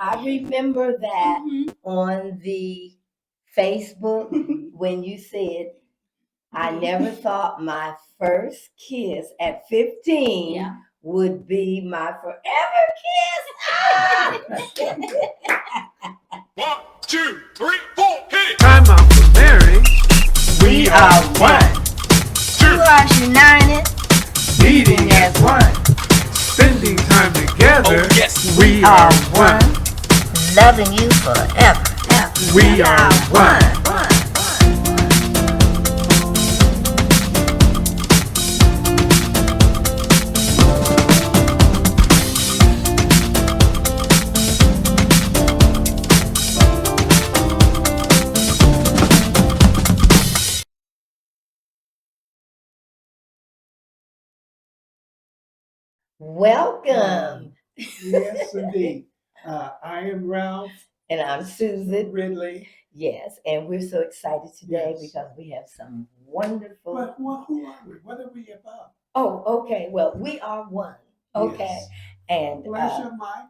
I remember that on the Facebook when you said, I never thought my first kiss at 15 would be my forever kiss. 1, 2, 3, 4, hit it! Time out for marriage. We are one. Two hearts united, Beating as one. Spending time together. Oh, yes. we are one. Loving you forever. We are one. Welcome. Yes, indeed. I am Ralph And I'm Susan. Ridley. Yes, and we're so excited today Yes. because we have some wonderful. But who are we? What are we about? Oh, okay. Well, we are one. Okay. Yes. And Flesh of my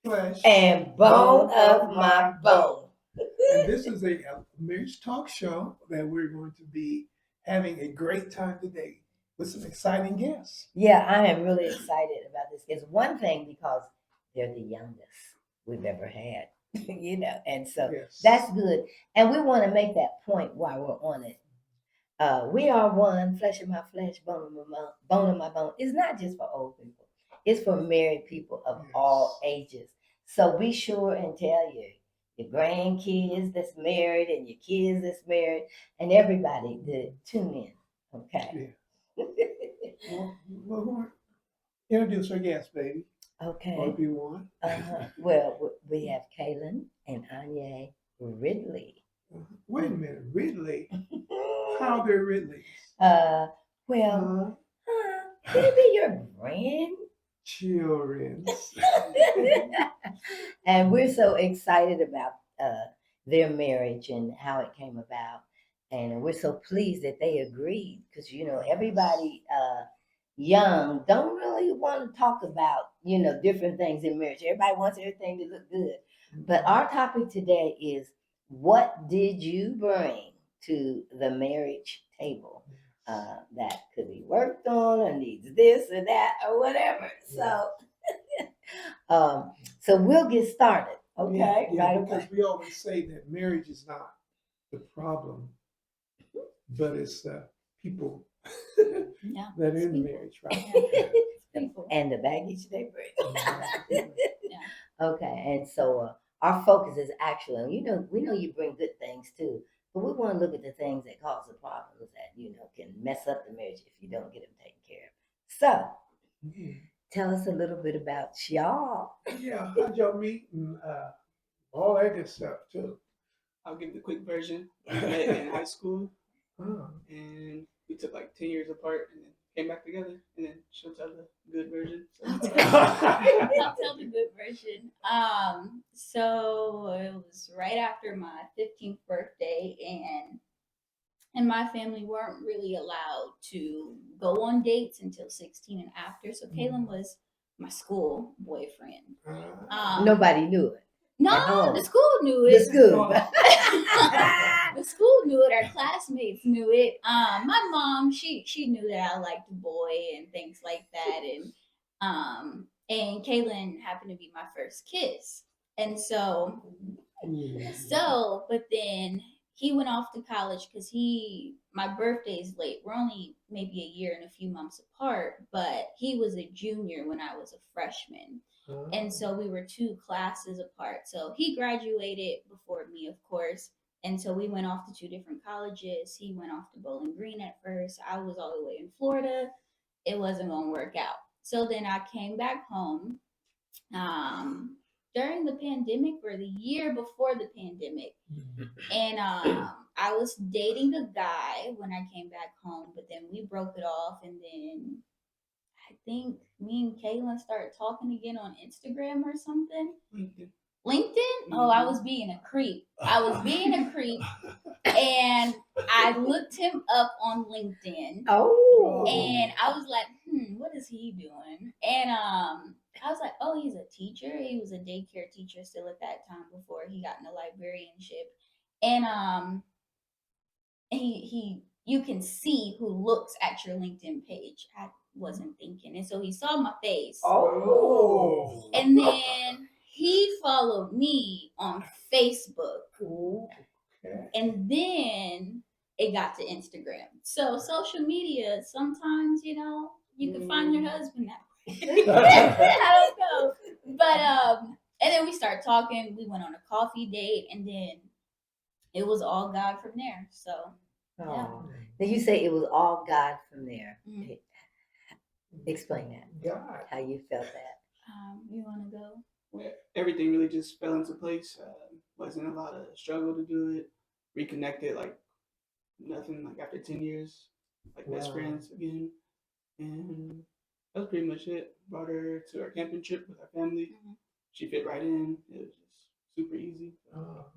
flesh. and bone of my bone. And this is a marriage talk show that we're going to be having a great time today with some exciting guests. Yeah, I am really excited about this. It's one thing because they're the youngest we've ever had, and so Yes. that's good. And we want to make that point while we're on it. We are one, flesh of my flesh, bone of my bone. It's not just for old people. It's for married people of Yes. all ages. So be sure and tell your grandkids that's married and your kids that's married and everybody to tune in. Okay. Yeah. Well, introduce our guest, baby. Or Okay. if you want. Well, we have Kalon and Anya Ridley. Wait a minute, Ridley. How are they Ridleys? Well, maybe your Children. and we're so excited about their marriage and how it came about. And we're so pleased that they agreed because, everybody young don't really want to talk about, different things in marriage. Everybody wants everything to look good. But our topic today is, what did you bring to the marriage table that could be worked on or needs this or that or whatever? So, so we'll get started. Okay, Yeah, right because away. we always say that marriage is not the problem, but it's people that are in marriage, right? And the baggage they bring. Okay, and so our focus is actually, we know you bring good things too, but we want to look at the things that cause the problems that can mess up the marriage if you don't get them taken care of. So, tell us a little bit about y'all. Yeah, how'd y'all meet and all that good stuff too? I'll give the quick version. We met in high school, Oh. and we took like 10 years apart, and then came back together, and then she'll tell the good version. So. I'll tell the good version. So it was right after my 15th birthday, and my family weren't really allowed to go on dates until 16 and after. So Kalon was my school boyfriend. Nobody knew it. No, the school knew The it. school. The school knew it. Our classmates knew it. My mom, she knew that I liked a boy and things like that. And Kalon happened to be my first kiss. And but then he went off to college because my birthday's late. We're only maybe a year and a few months apart, but he was a junior when I was a freshman. And so we were 2 classes apart. So he graduated before me, of course. And so we went off to 2 different colleges. He went off to Bowling Green at first. I was all the way in Florida. It wasn't going to work out. So then I came back home during the pandemic or the year before the pandemic. And I was dating a guy when I came back home, but then we broke it off. And then I think me and Kalon started talking again on Instagram or something. LinkedIn? Oh, I was being a creep. And I looked him up on LinkedIn. Oh. And I was like, what is he doing? And I I was like, oh, he's a teacher. He was a daycare teacher still at that time before he got into librarianship. And he you can see who looks at your LinkedIn page. I wasn't thinking. And so he saw my face. Oh. And then he followed me on Facebook. Okay. And then it got to Instagram. So social media, sometimes, you can find your husband that way. I don't know. But and then we started talking. We went on a coffee date, and then it was all God from there. So Oh. Then you say it was all God from there. Mhm. Explain that. God. How you felt that. you want to go? Well, everything really just fell into place. Wasn't a lot of struggle to do it. Reconnected like nothing. Like after 10 years, like best Wow. friends again, and that was pretty much it. Brought her to our camping trip with our family. Mhm. She fit right in. It was just super easy. Oh,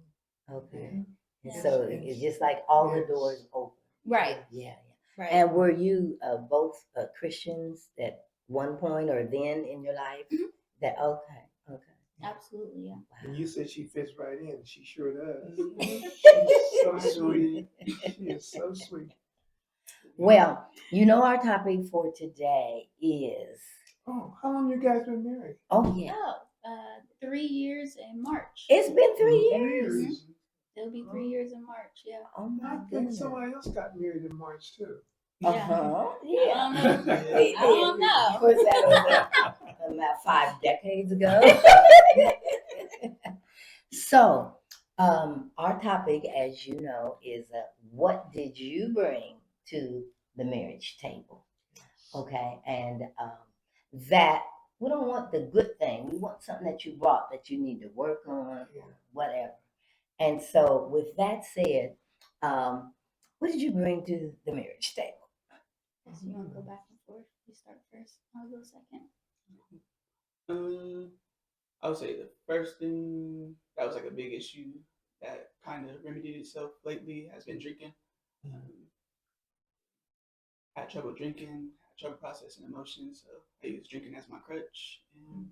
Okay. And Yeah. so it's just like all the doors open. Right. Yeah. Right. And were you both Christians at one point or then in your life? Mhm. That okay. Absolutely. Yeah. and you said she fits right in. She sure does. Mhm. She's so sweet. Absolutely. She is so sweet. Well, our topic for today is. Oh, how long you guys been married? Oh yeah, Oh, 3 years in March. it's been 3 years. Years. It'll be 3 years in March. Yeah. Oh my I think goodness. somebody else got married in March too. Yeah. I don't know. Was that about 5 decades ago? So, our topic, as you know, is what did you bring to the marriage table? Okay, and that we don't want the good thing. We want something that you brought that you need to work on, Yeah. whatever. And so, with that said, what did you bring to the marriage table? So you want to go back and forth? You start first. I'll go second. I would say the first thing that was like a big issue that kind of remedied itself lately has been drinking. Had trouble drinking, had trouble processing emotions, so I used drinking as my crutch, and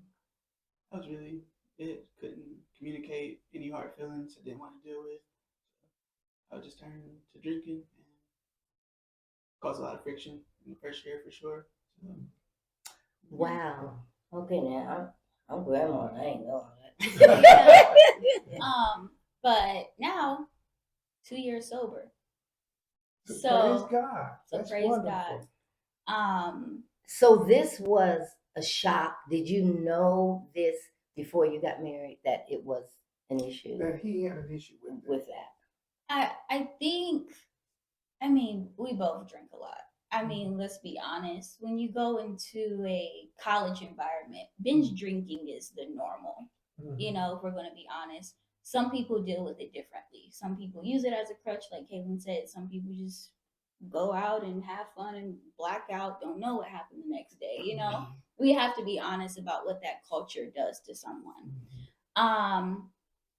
that was really it. Couldn't communicate any hard feelings I didn't want to deal with. I would just turn to drinking and caused a lot of friction in the first year for sure. So, Wow. Okay, now I'm grandma. I ain't know that. But now 2 years sober. Praise So God. so That's praise wonderful. God. So this was a shock. Did you know this before you got married that it was an issue That he had an issue with it. with that? I think, we both drink a lot. Let's be honest. When you go into a college environment, binge drinking is the normal. Mhm. If we're going to be honest. Some people deal with it differently. Some people use it as a crutch, like Caitlin said. Some people just go out and have fun and black out, don't know what happened the next day. We have to be honest about what that culture does to someone.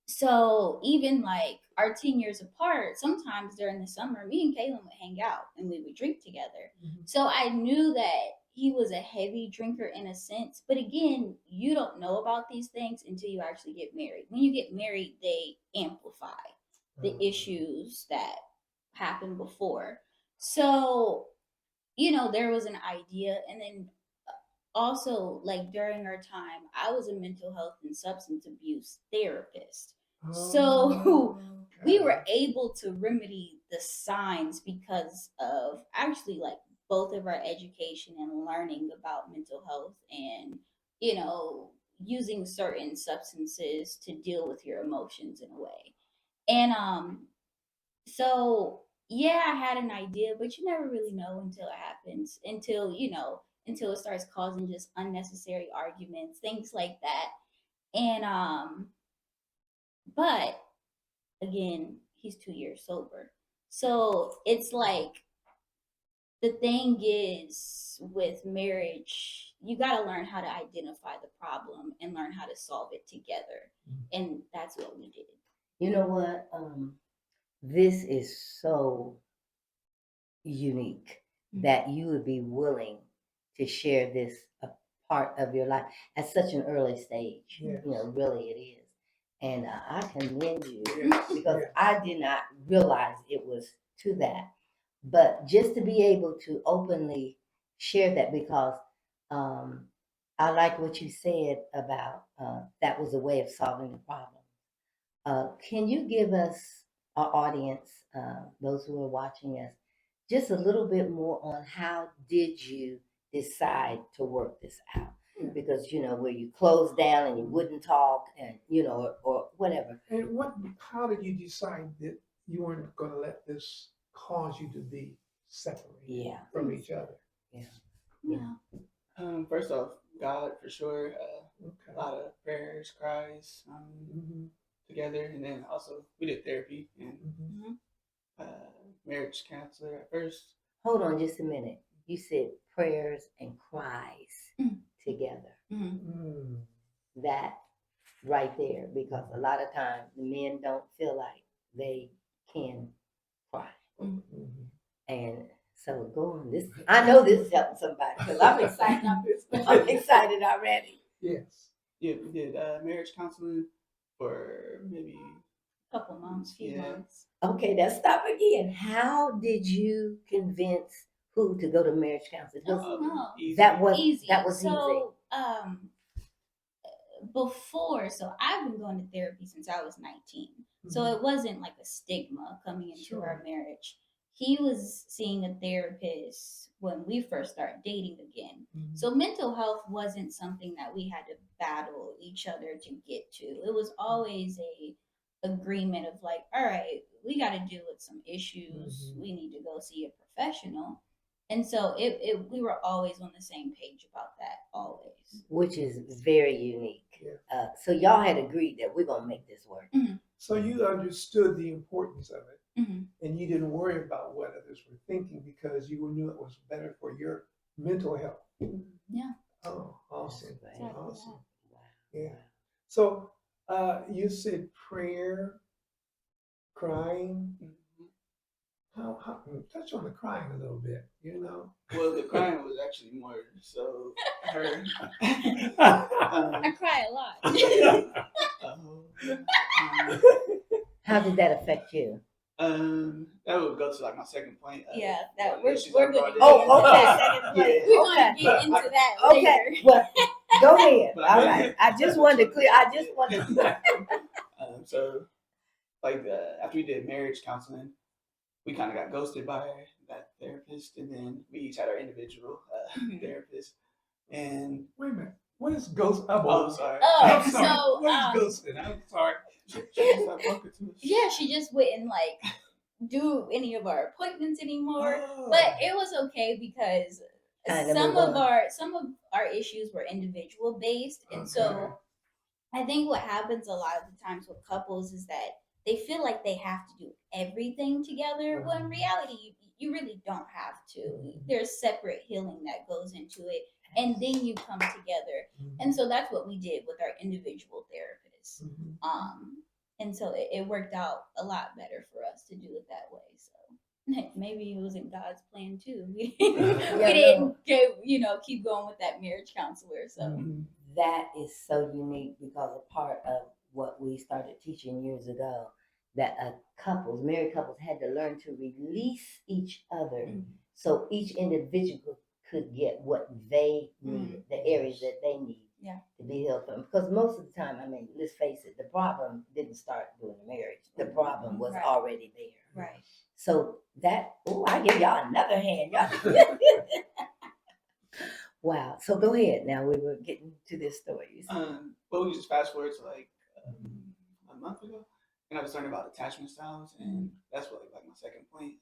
So even like our 10 years apart, sometimes during the summer, me and Kaylin would hang out and we would drink together. So I knew that he was a heavy drinker in a sense. But again, you don't know about these things until you actually get married. When you get married, they amplify the issues that happened before. So, there was an idea. And then also, like during our time, I was a mental health and substance abuse therapist. So we were able to remedy the signs because of actually like both of our education and learning about mental health and, using certain substances to deal with your emotions in a way. And so yeah, I had an idea, but you never really know until it happens, until it starts causing just unnecessary arguments, things like that. And but again, he's 2 years sober. So it's like the thing is with marriage, you got to learn how to identify the problem and learn how to solve it together. And that's what we did. You know what? This is so unique that you would be willing to share this part of your life at such an early stage. Yes. You know, really it is. And I commend you Yes, because yes. I did not realize it was to that. But just to be able to openly share that, because I like what you said about that was a way of solving the problem. Can you give us, our audience, those who are watching us, just a little bit more on how did you decide to work this out? Because you know where you closed down and you wouldn't talk, and you know, or whatever. And how did you decide that you weren't going to let this cause you to be separated Yeah, from each other? Yeah. First off, God for sure. Okay. A lot of prayers, cries Mm-hmm. together, and then also we did therapy and Mm-hmm. marriage counselor at first. hold on just a minute. You said prayers and cries together. Mm. That right there, because a lot of times the men don't feel like they can cry. Mm-hmm. And so go on. This, I know this is helping somebody because I'm excited. I'm excited already. Yes. Yeah, we did marriage counseling for maybe Couple months, few Yeah. months. Okay, let's stop again. How did you convince who to go to marriage counseling? Because No. easy. that was Easy. that was easy. So, before, so I've been going to therapy since I was 19. So Mhm. it wasn't like a stigma coming into Sure. our marriage. He was seeing a therapist when we first started dating again. Mhm. So mental health wasn't something that we had to battle each other to get to. It was always a agreement of like, all right, we got to deal with some issues. Mhm. We need to go see a professional. And so we were always on the same page about that, always. Which is very unique. Yeah. So y'all had agreed that we're gonna make this work. So you understood the importance of it, Mm-hmm. and you didn't worry about what others were thinking because you knew it was better for your mental health. Yeah. Oh, awesome. That's Exactly Awesome. Wow. Yeah. So you said prayer, crying. How touch on the crying a little bit, you know? Well, the crying was actually more so her. I cry a lot. How did that affect you? That would go to like my second point. Yeah, that one of the we're issues I going brought to in. Oh, okay, second place. Yeah. We're going Okay. to get into that Okay, later. well, go ahead. But All right. I just wanted to clear. I just wanted to. So, like after we did marriage counseling, we kind of got ghosted by that therapist, and then we each had our individual therapist. And Wait a minute. What is ghost? oh, sorry. Oh, I'm sorry. so, What is ghosting? I'm sorry. She just stopped talking to us. Yeah, she just wouldn't like do any of our appointments anymore. Oh. But it was okay because Kinda some move of our issues were individual based, and Okay. so I think what happens a lot of the times with couples is that they feel like they have to do everything together. Well, in reality, you really don't have to. There's separate healing that goes into it, and then you come together. And so that's what we did with our individual therapists. And so it worked out a lot better for us to do it that way. So maybe it wasn't God's plan too. We didn't keep going with that marriage counselor. So That is so unique because a part of what we started teaching years ago, that married couples had to learn to release each other so each individual could get what they needed, the areas that they need to be healed from. Because most of the time, I mean, let's face it, the problem didn't start during the marriage. The problem was already there. right. So that, I give y'all another hand. Y'all. Wow. So go ahead. Now we were getting to this story. Well, we just fast forward to like a month ago, and I was learning about attachment styles, and that's what like my second point.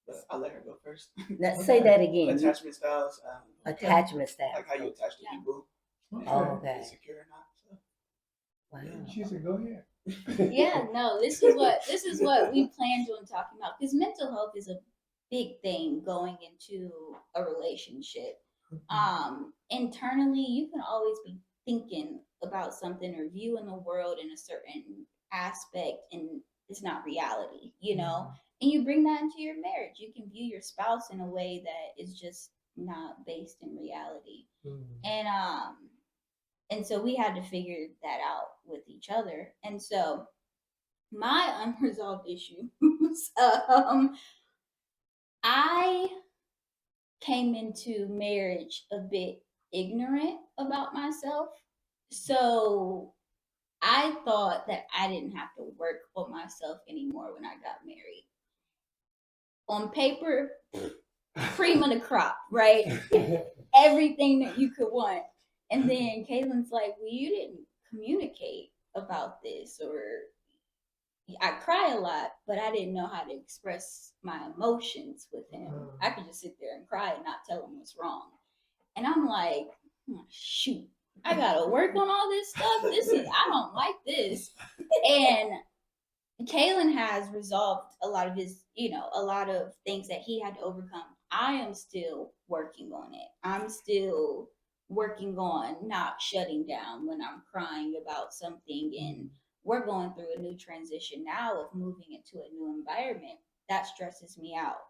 But I'll let her go first. Now say that again. Attachment styles. Attachment styles. Like how you attach to people. Oh, okay. Secure or not. So. Wow. She said, "Go ahead." Yeah, no, this is what we planned on talking about, because mental health is a big thing going into a relationship. Internally, you can always be thinking about something or viewing the world in a certain aspect, and it's not reality, and you bring that into your marriage. You can view your spouse in a way that is just not based in reality. Mm. And so we had to figure that out with each other. And so my unresolved issue I came into marriage a bit ignorant about myself. So I thought that I didn't have to work on myself anymore when I got married. On paper, cream of the crop, right? Everything that you could want. And then Caitlin's like, well, you didn't communicate about this, or I cry a lot, but I didn't know how to express my emotions with him. I could just sit there and cry and not tell him what's wrong. And I'm like, shoot, I gotta work on all this stuff. I don't like this. And Kalon has resolved a lot of his, a lot of things that he had to overcome. I am still working on it. I'm still working on not shutting down when I'm crying about something. And we're going through a new transition now of moving into a new environment. That stresses me out,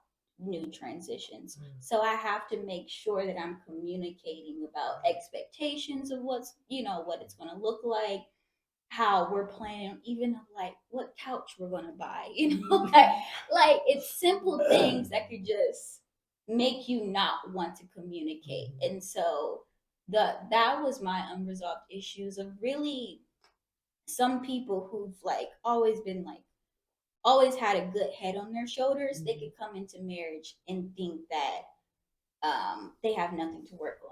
new transitions. So I have to make sure that I'm communicating about expectations of what it's going to look like, how we're planning, even like what couch we're gonna buy, like it's simple things that could just make you not want to communicate. And so that was my unresolved issues of really some people who've like always had a good head on their shoulders. They could come into marriage and think that they have nothing to work on.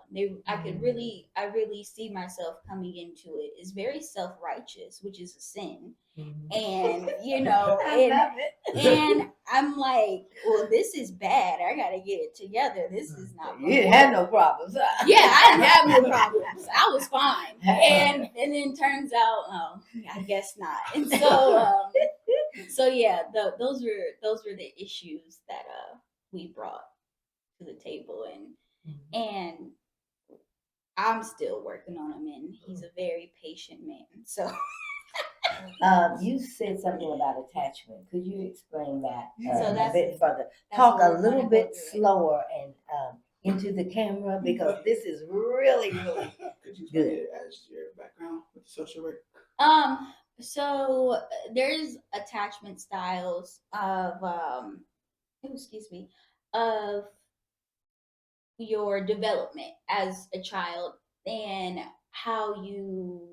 I really see myself coming into it is very self-righteous, which is a sin. And I love it. and I'm like, well, this is bad. I gotta get it together. This is not. You didn't have no problems. Huh? Yeah, I didn't have no problems. I was fine. And then turns out, oh, I guess not. And so yeah, those were the issues that we brought to the table, and I'm still working on him, and he's a very patient man. So You said something about attachment. Could you explain that So a bit further? that's Talk what a we're little gonna bit go through it. slower and into the camera because this is really, really Could you explain good. it as your background with social work? So there's attachment styles of of your development as a child and how you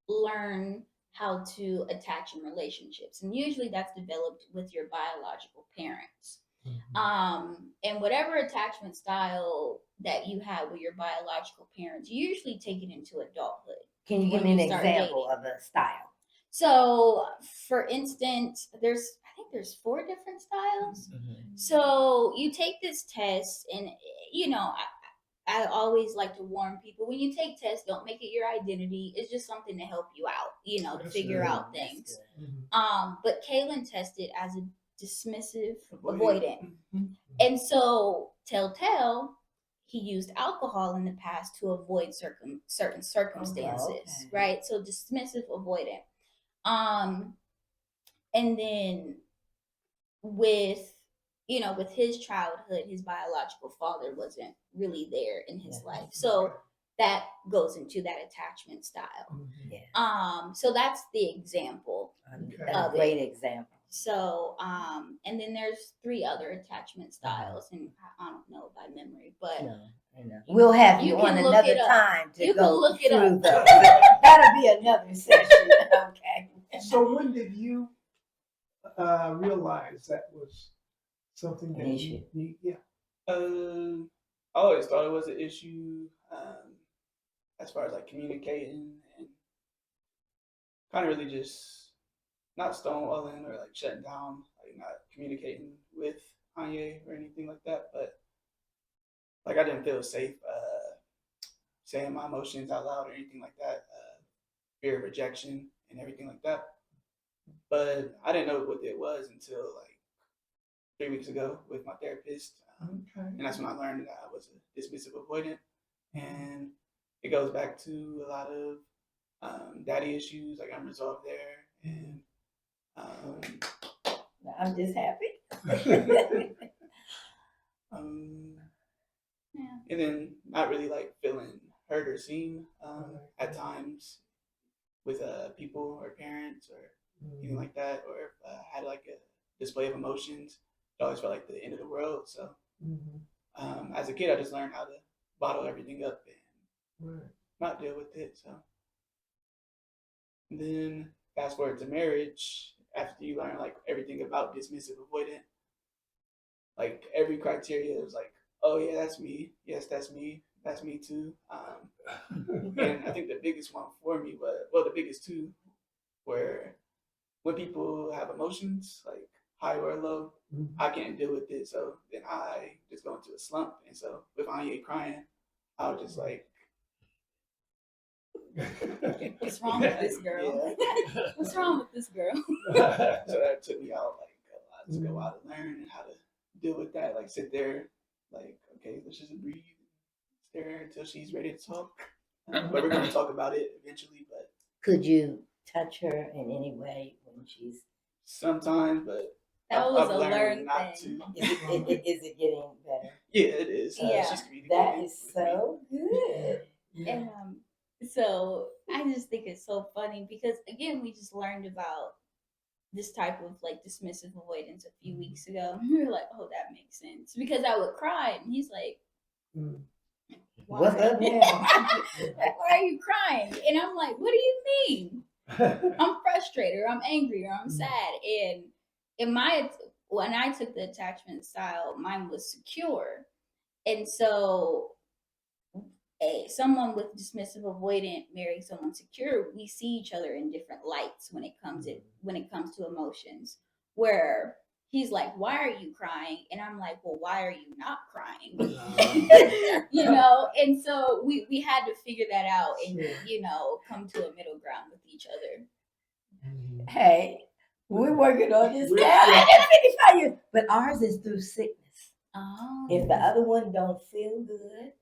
learn how to attach in relationships. And usually that's developed with your biological parents. And whatever attachment style that you have with your biological parents, you usually take it into adulthood. Can you give me when an you start example dating. of a style? So, for instance, I think there's 4 different styles. So you take this test, and I always like to warn people, when you take tests, don't make it your identity. It's just something to help you out, to That's figure good. out That's things. good. But Kalon tested as a dismissive Avoidant. avoidant. And so telltale, he used alcohol in the past to avoid certain circumstances, Okay. right? So dismissive avoidant. And then with with his childhood, his biological father wasn't really there in his life. So that goes into that attachment style. Yeah. So that's the example. Okay. A great example. So, and then there's 3 other attachment styles, and I don't know by memory, but No, we'll have you, You on can look another it up. time to You can go look it through up. those. That'll be another session. Okay. So when did you realize that was something that An issue. yeah. I always thought it was an issue as far as like communicating and kind of really just not stonewalling or like shutting down, like not communicating with Anya or anything like that. But like I didn't feel safe saying my emotions out loud or anything like that. Fear of rejection and everything like that. But I didn't know what it was until like 3 weeks ago with my therapist. Okay. And that's when I learned that I was a dismissive avoidant. And it goes back to a lot of daddy issues, like unresolved there. And I'm just happy. Yeah. and then not really like feeling heard or seen at times with people or parents or anything like that, or if had like a display of emotions, it always felt like the end of the world. So as a kid, I just learned how to bottle everything up and not deal with it. So and then fast forward to marriage, after you learn like everything about dismissive avoidant, like every criteria was like, oh yeah, that's me. Yes, that's me too. And I think the biggest one for me was, well, the biggest two were when people have emotions, like high or low, I can't deal with it. So then I just go into a slump. And so with Anya crying, I was just like, What's wrong with this girl? Yeah. What's wrong with this girl? So that took me out like a lot to go out and learn how to deal with that. Like sit there, like, okay, let's just breathe, stare until she's ready to talk. But we're going to talk about it eventually. But Could you touch her in any way when she's? sometimes, but That was I've a learned learned not thing. to. Is it getting better? Yeah, it is. Yeah. She's communicating. That is with so good. And so I just think it's so funny because again, we just learned about this type of like dismissive avoidance a few weeks ago. We were like, oh, that makes sense. Because I would cry and he's like, why? What's up now? Like, why are you crying? And I'm like, what do you mean? I'm frustrated or I'm angry or I'm sad. And when I took the attachment style, mine was secure. And so someone with dismissive avoidant marrying someone secure, we see each other in different lights when it comes to emotions. Where he's like, "Why are you crying?" And I'm like, "Well, why are you not crying?" And so we had to figure that out and come to a middle ground with each other. Hey, we're working on this now. I didn't finish you, but ours is through sickness. Oh. If the other one don't feel good,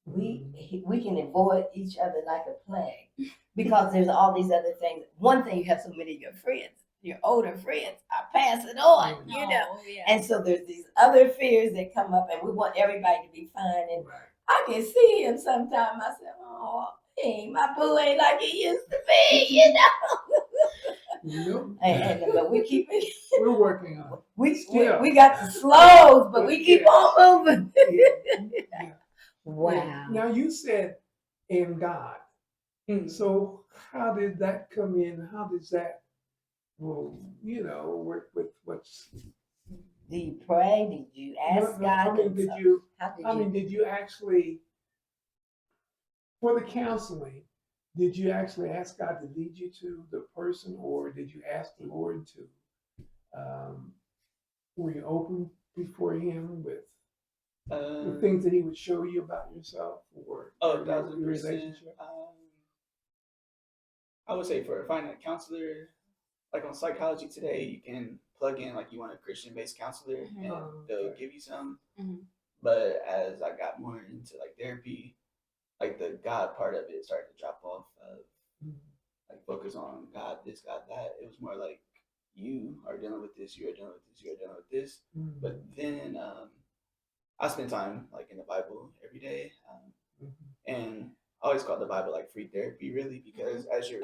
we can avoid each other like a plague because there's all these other things. One thing, you have so many of your friends, your older friends are passing on, Yeah. and so there's these other fears that come up, and we want everybody to be fine. And I can see him sometimes. I said, "Oh, hey, my boo ain't like he used to be," but we keep it. We're working on it. We got the slows, but we keep on moving. Wow. Now you said in God. So how did that come in? How does that, work with what's? Did you pray? Did you ask God? Did you actually, for the counseling, did you actually ask God to lead you to the person, or did you ask the Lord to? Were you open before Him with the things that He would show you about yourself or your relationship? I would say for finding a counselor, like on Psychology Today, you can plug in like you want a Christian-based counselor, and they'll give you some. But as I got more into like therapy, like the God part of it started to drop off. Like focus on God, this, God, that. It was more like you are dealing with this, you are dealing with this, you are dealing with this. But then I spend time like in the Bible every day, and I always call the Bible like free therapy, really, because as you're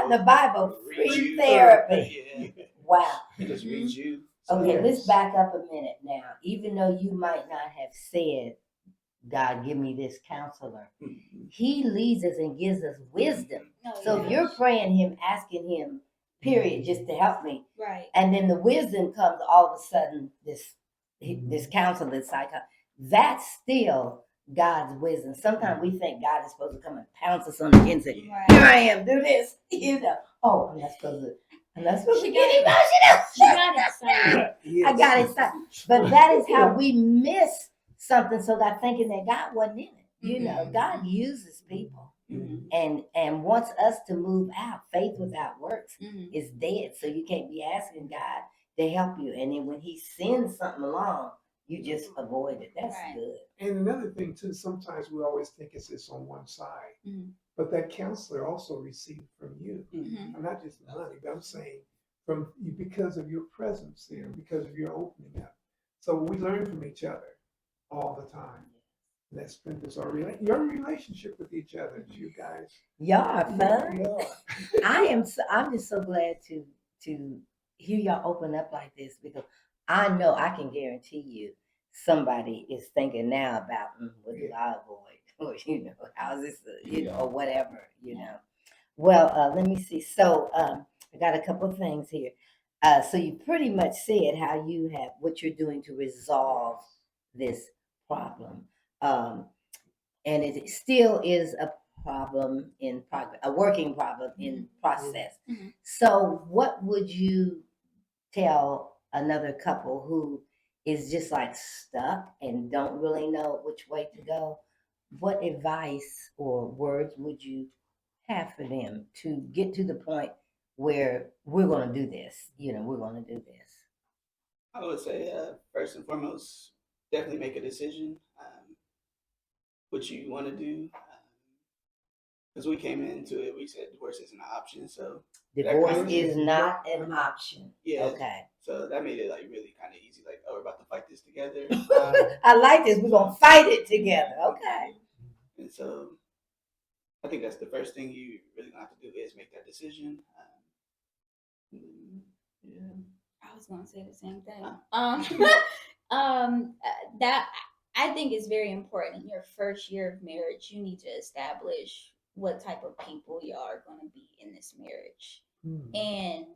the Bible free therapy. Yeah. Wow. It just reads you. Okay, let's back up a minute now. Even though you might not have said, "God, give me this counselor," He leads us and gives us wisdom. So if you're praying Him, asking Him, period, just to help me, right? And then the wisdom comes all of a sudden. This counselor, this psychologist, that's still God's wisdom. Sometimes we think God is supposed to come and pounce us on the head and say, "Here I am, do this." Oh, I'm not supposed to get emotional. She got excited. I got excited. But that is how we miss something. So that thinking that God wasn't in it. God uses people and wants us to move out. Faith without works is dead. So you can't be asking God to help you. And then when He sends something along, you just avoid it. That's good. And another thing too, sometimes we always think it's just on one side. But that counselor also received from you. I'm not just money, but I'm saying from you because of your presence there, because of your opening up. So we learn from each other all the time. That strengthens your relationship with each other, you guys. Y'all are fun. Yeah. I'm just so glad to hear y'all open up like this, because I know I can guarantee you somebody is thinking now about what do I avoid, or how's this, or whatever, Well, let me see. So I got a couple of things here. So you pretty much said how you have what you're doing to resolve this problem. And it still is a problem in progress, a working problem in process. Mm-hmm. So, what would you tell another couple who is just like stuck and don't really know which way to go? What advice or words would you have for them to get to the point where we're going to do this? We're going to do this. I would say, first and foremost, definitely make a decision what you want to do. Because we came into it, we said divorce isn't an option. So Divorce kinda is not an option. yeah. Okay. So that made it like really kind of easy. Like, oh, we're about to fight this together. I like this. We're going to fight it together. Okay. And so I think that's the first thing you really gonna have to do is make that decision. Yeah. I was going to say the same thing. That I think is very important in your first year of marriage. You need to establish what type of people you are going to be in this marriage, and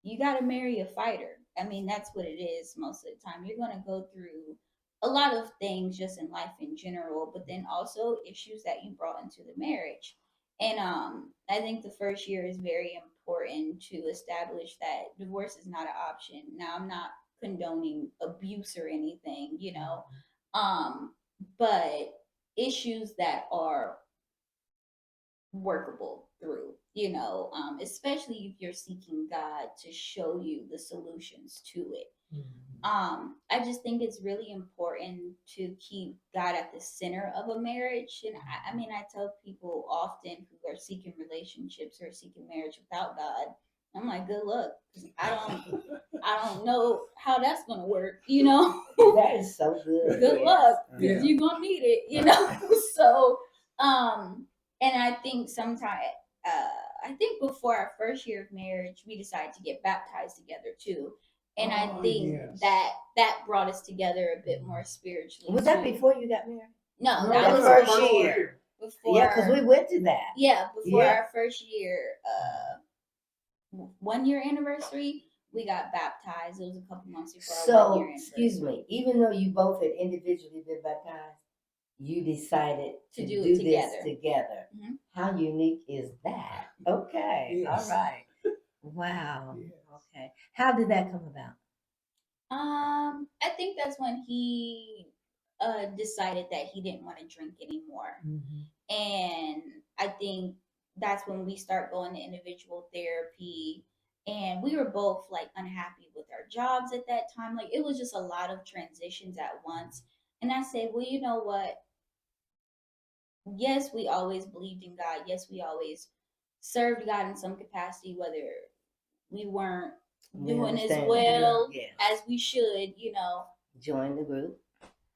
you got to marry a fighter. I mean, that's what it is most of the time. You're going to go through a lot of things just in life in general, but then also issues that you brought into the marriage. And I think the first year is very important to establish that divorce is not an option. Now, I'm not condoning abuse or anything, but issues that are workable through, especially if you're seeking God to show you the solutions to it. I just think it's really important to keep God at the center of a marriage. And I mean, I tell people often who are seeking relationships or seeking marriage without God, I'm like, good luck. 'Cause I don't know how that's gonna work, That is so good. Good Yes. luck, because Yeah. you're gonna need it. So and I think I think before our first year of marriage, we decided to get baptized together too. And I think Yes. that brought us together a bit more spiritually. Was that too. before you got married? No, No, that the was first before. year. Before, Yeah, because we went to that. yeah, before Yeah. our first year, 1 year anniversary, we got baptized. It was a couple months before our 1 year So, anniversary. excuse me, even though you both had individually been baptized, you decided to do do it this together. together. Mhm. How unique is that? Okay. Yes. All right. Wow. Yes. Okay. How did that come about? I think that's when he decided that he didn't want to drink anymore. And I think that's when we start going to individual therapy. And we were both like unhappy with our jobs at that time. Like it was just a lot of transitions at once. And I said, well, you know what? Yes, we always believed in God. Yes, we always served God in some capacity, whether we weren't We doing as understand. well Yes. as we should, Join the group.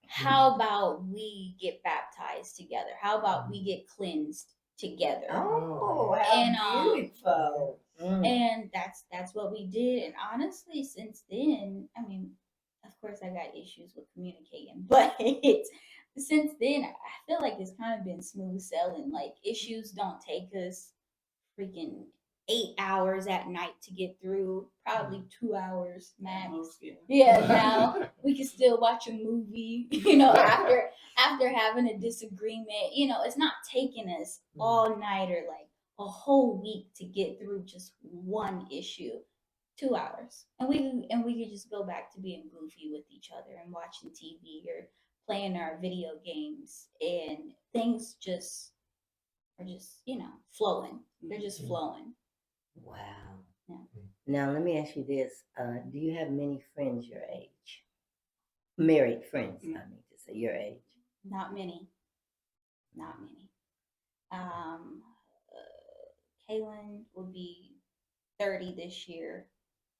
How about we get baptized together? How about we get cleansed together? Oh, And, how beautiful. And that's what we did. And honestly, since then, I mean, of course, I got issues with communicating, but since then, I feel like it's kind of been smooth sailing. Like issues don't take us freaking 8 hours at night to get through. Probably 2 hours max. Yeah, now we can still watch a movie. After having a disagreement. It's not taking us all night or like a whole week to get through just one issue. 2 hours, and we could just go back to being goofy with each other and watching TV or playing our video games, and things just are just flowing. They're just flowing. Wow. Yeah. Now, let me ask you this. Do you have many friends your age? Married friends, I mean to say your age. Not many. Not many. Kalon will be 30 this year,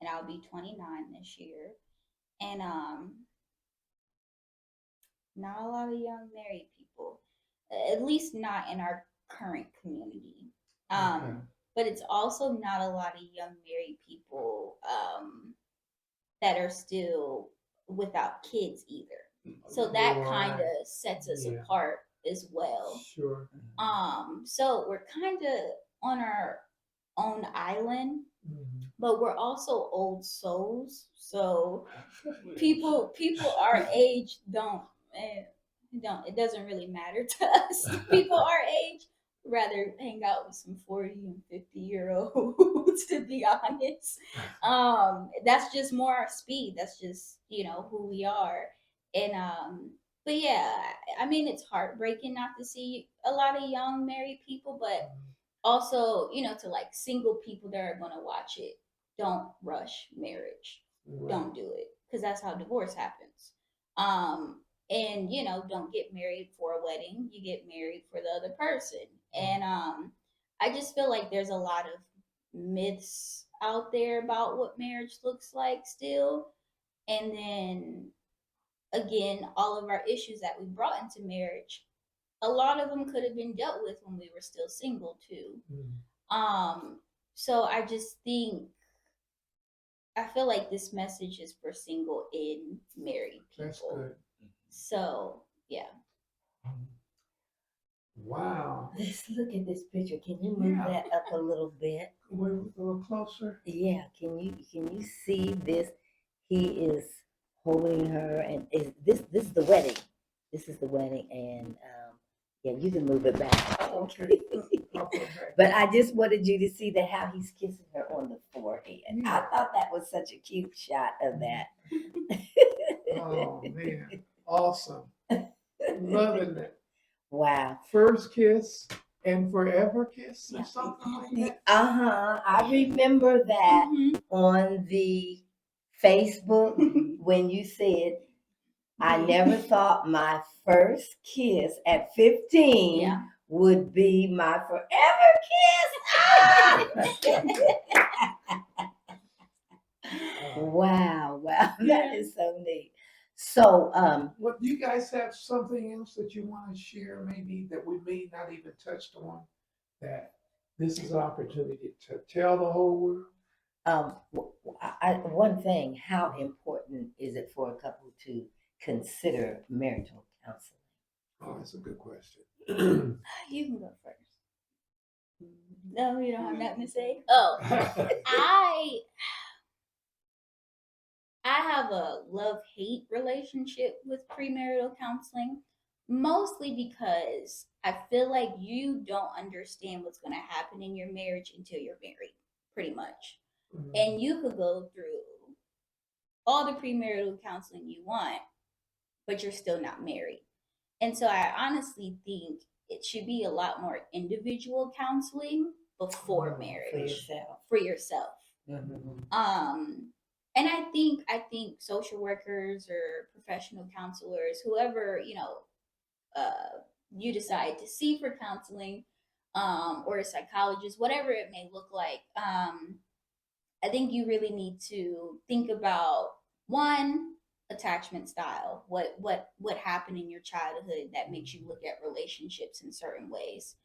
and I'll be 29 this year. And not a lot of young married people, at least not in our current community. Okay. But it's also not a lot of young married people that are still without kids either. So that kind Right. of sets us Yeah. apart as well. Sure. So we're kind of on our own island, Mhm. but we're also old souls. So people our age don't it doesn't really matter to us. People our age rather hang out with some 40 and 50-year olds, to be honest. That's just more our speed. That's just, who we are. And but yeah, I mean, it's heartbreaking not to see a lot of young married people, but also, to like single people that are going to watch it, don't rush marriage. Right. Don't do it, because that's how divorce happens. And don't get married for a wedding. You get married for the other person. And I just feel like there's a lot of myths out there about what marriage looks like still. And then again, all of our issues that we brought into marriage, a lot of them could have been dealt with when we were still single too. Um, so I just think, I feel like this message is for single and married people. That's good. So yeah. Wow. Let's look at this picture. Can you move Yeah. that up a little bit? Move a little closer. Yeah. Can you see this? He is holding her, and this is the wedding. This is the wedding, and yeah, you can move it back. Okay. I'll put it back. But I just wanted you to see that how he's kissing her on the forehead. I Yeah. thought that was such a cute shot of that. Oh man, awesome. Loving it. Wow. First kiss and forever kiss or something like that. I remember that Mhm. on the Facebook when you said, I never thought my first kiss at 15 Yeah. would be my forever kiss. Wow, that is so neat. So, Well, do you guys have something else that you want to share, maybe that we may not even touched on? That this is an opportunity to tell the whole world. one thing, how important is it for a couple to consider marital counseling? Oh, that's a good question. You can go first. No, you don't have nothing to say. Oh, I have a love-hate relationship with premarital counseling, mostly because I feel like you don't understand what's going to happen in your marriage until you're married, pretty much. And you could go through all the premarital counseling you want, but you're still not married. And so I honestly think it should be a lot more individual counseling before marriage for yourself. And I think social workers or professional counselors, whoever you decide to see for counseling, or a psychologist, whatever it may look like, I think you really need to think about, one, attachment style. What happened in your childhood that makes you look at relationships in certain ways?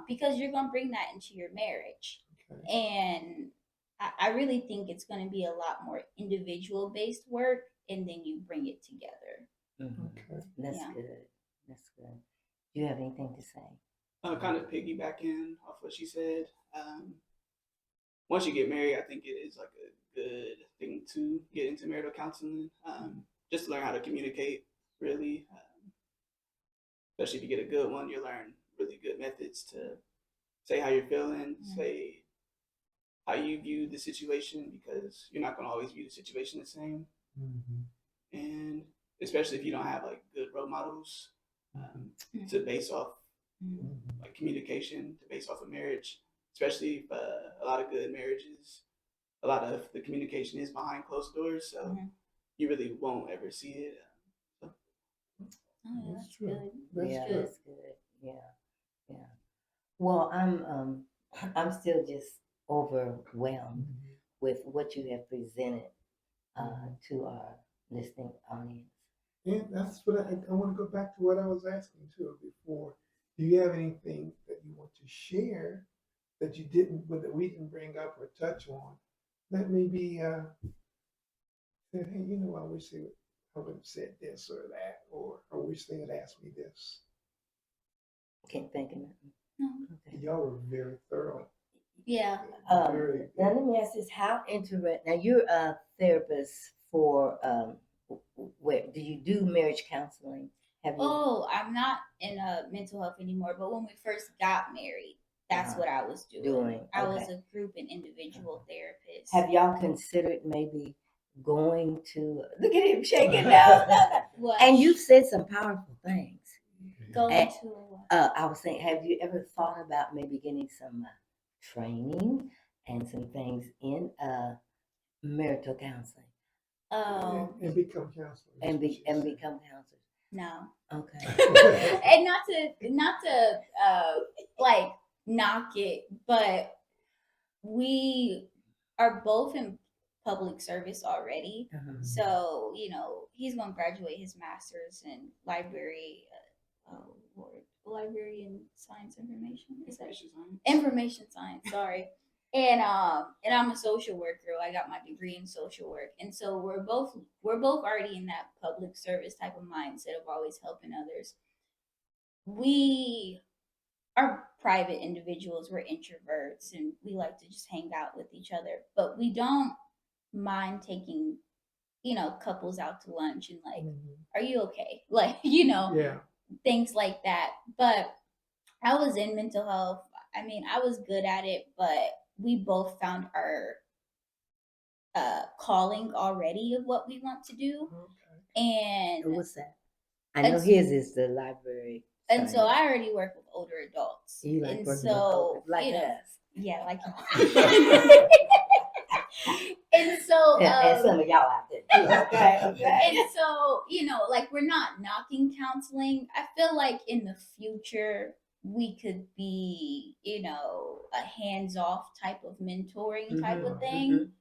Because you're gonna bring that into your marriage, Okay. and I really think it's gonna be a lot more individual based work, and then you bring it together. Okay. That's Yeah. good. That's good. Do you have anything to say? Kind of piggybacking off what she said. Once you get married, I think it is like a good thing to get into marital counseling, just to learn how to communicate. Really, especially if you get a good one, you learn really good methods to say how you're feeling, say how you view the situation, because you're not going to always view the situation the same. And especially if you don't have like good role models to base off like communication, to base off of marriage, especially if a lot of good marriages, a lot of the communication is behind closed doors, so you really won't ever see it. So. Oh, that's true. good. That's Yeah, good. that's good. Yeah. Well, I'm still just overwhelmed with what you have presented to our listening audience. And that's what I want to go back to what I was asking too before. Do you have anything that you want to share that you didn't, that we didn't bring up or touch on? That maybe said, hey, I wish I would have said this or that, or I wish they had asked me this. Can't think of nothing. No. Okay. Y'all were very thorough. Yeah. Very. Now let me ask this: how interesting? Now you're a therapist for where do you do marriage counseling? Have you? Oh, I'm not in mental health anymore, but when we first got married, that's what I was doing. I was okay. a group and individual therapist. Have y'all considered maybe going to? Look at him shaking now. What? And you've said some powerful things. Going And, to I was saying, have you ever thought about maybe getting some training and some things in marital counseling And become counselors. and become counselors? no. Okay. And not to like knock it, but we are both in public service already. So, he's going to graduate his master's in library and science information. Is that information science? Sorry. And I'm a social worker. I got my degree in social work. And so we're both already in that public service type of mindset of always helping others. We are private individuals. We're introverts and we like to just hang out with each other, but we don't mind taking couples out to lunch and like, are you okay? Like, Yeah. things like that. But I was in mental health. I mean, I was good at it, but we both found our calling already of what we want to do. Okay. And what's that? I know his is the library. And so I already work with older adults. You like and working so, with like us. Yeah, like and so and some of y'all out there. Okay. And so, like we're not knocking counseling. I feel like in the future we could be, a hands-off type of mentoring type of thing.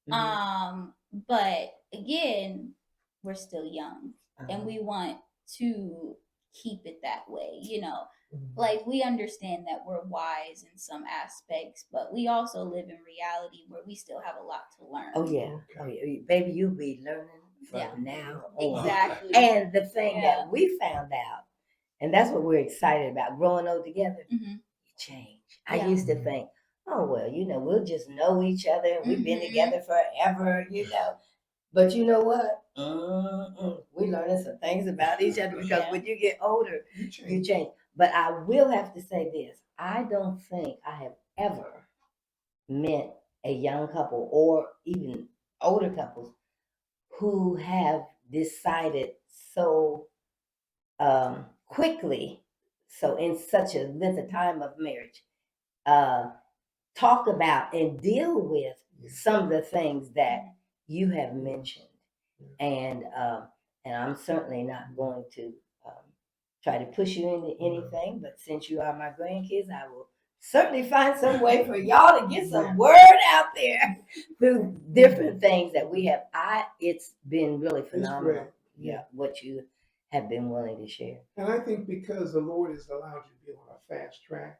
But again, we're still young and we want to keep it that way, like we understand that we're wise in some aspects, but we also live in reality where we still have a lot to learn. Oh yeah. Baby, you'll be learning from now on. Exactly. And the thing that we found out, and that's what we're excited about, growing old together, you change. I used to think, oh well, we'll just know each other and we've been together forever, But you know what? We're learning some things about each other because when you get older, you change. But I will have to say this. I don't think I have ever met a young couple or even older couples who have decided so quickly, so in such a length of time of marriage, talk about and deal with some of the things that you have mentioned. And I'm certainly not going to try to push you into anything, but since you are my grandkids, I will certainly find some way for y'all to get some word out there through different things that we have. It's been really phenomenal. Yeah, what you have been willing to share. And I think because the Lord has allowed you to be on a fast track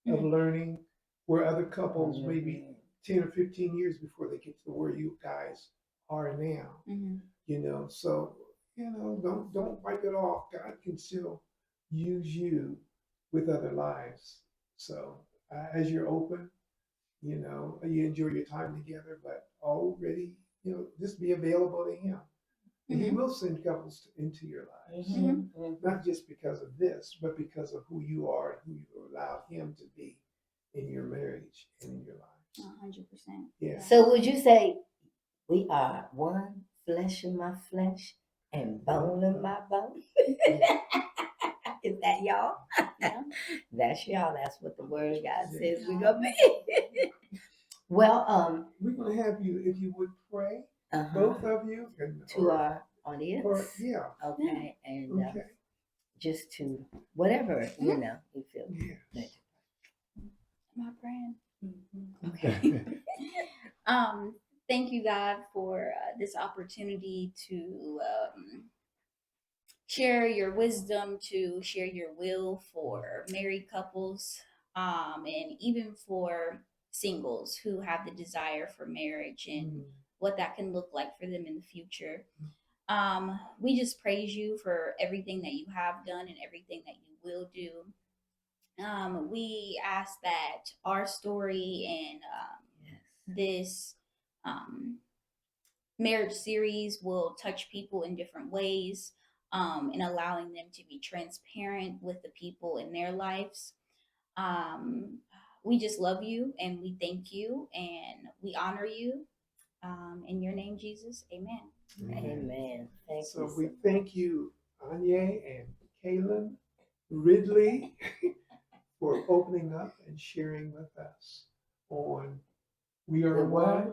of learning, where other couples maybe 10 or 15 years before they get to where you guys are now. So don't wipe it off. God can still use you with other lives. So as you're open, you enjoy your time together, but already, just be available to Him. And He will send couples into your lives, not just because of this, but because of who you are and who you allow Him to be in your marriage and in your lives. 100%. Yeah. So would you say we are one flesh in my flesh and bone in my bone? Is that y'all? Yeah. That's y'all. That's what the Word of God says we're gonna be. Well, we're gonna have you, if you would pray, both of you, to our audience. Okay. And just to whatever you feel. Yeah. Am I praying? Okay. Thank you, God, for this opportunity to share your wisdom, to share your will for married couples, and even for singles who have the desire for marriage and what that can look like for them in the future. We just praise you for everything that you have done and everything that you will do. We ask that our story and Yes. this um, marriage series will touch people in different ways, and allowing them to be transparent with the people in their lives. Um, we just love you and we thank you and we honor you. In your name, Jesus, amen. Amen. Thank So you. we So thank you, Anya and Kalon Ridley, for opening up and sharing with us on We Are the One, one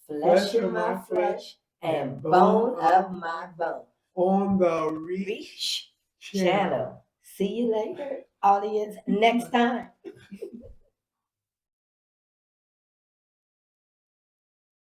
flesh of my flesh and bone of my bone. on the Reach Reach channel. channel. See you later, audience, next time.